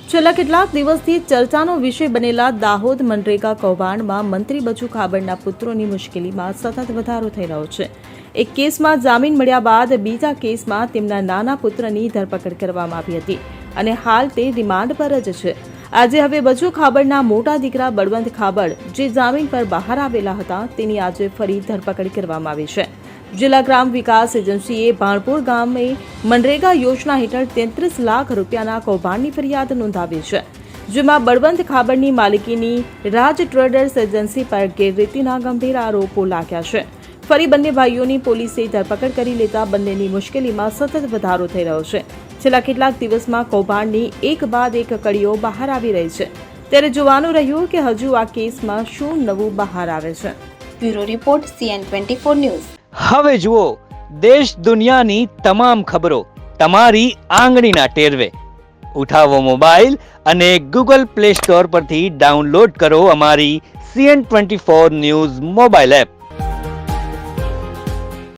છેલ્લા કેટલાક દિવસથી ચર્ચાનો વિષય બનેલા દાહોદ મનરેગા કૌભાંડમાં મંત્રી બચુ ખાબડના પુત્રોની મુશ્કેલીમાં સતત વધારો થઈ રહ્યો છે. એક કેસમાં જામીન મળ્યા બાદ બીજા કેસમાં તેમના નાના પુત્રની ધરપકડ કરવામાં આવી હતી અને હાલ તે રિમાન્ડ પર જ છે. આજે હવે બચુ ખાબડના મોટા દીકરા બળવંત ખાબડ, જે જામીન પર બહાર આવેલા હતા, તેની આજે ફરી ધરપકડ કરવામાં આવી છે. જિલ્લા ગ્રામ વિકાસ એજન્સીએ ભાણપુર ગામે મનરેગા યોજના હેઠળ 33 લાખ રૂપિયાના કૌભાંડની ફરિયાદ નોંધાવી છે, જેમાં બળવંત ખાબડની માલિકીની રાજ ટ્રેડર્સ એજન્સી પર ગેરરીતિના ગંભીર આરોપો લાગ્યા છે. ફરી બંને ભાઈઓની પોલીસે ધરપકડ કરી લેતા બંનેની મુશ્કેલીમાં સતત વધારો થઈ રહ્યો છે. છેલ્લા કેટલાક દિવસમાં કૌભાંડની એક બાદ એક કડીઓ બહાર આવી રહી છે, ત્યારે જોવાનું રહ્યું કે હજુ આ કેસમાં શું નવું બહાર આવે છે. Bureau report CN24 news. હવે જુઓ દેશ દુનિયાની તમામ ખબરો તમારી આંગળીના ટેરવે. ઉઠાવો મોબાઈલ અને Google Play Store પરથી ડાઉનલોડ કરો અમારી CN24 ન્યૂઝ મોબાઈલ એપ.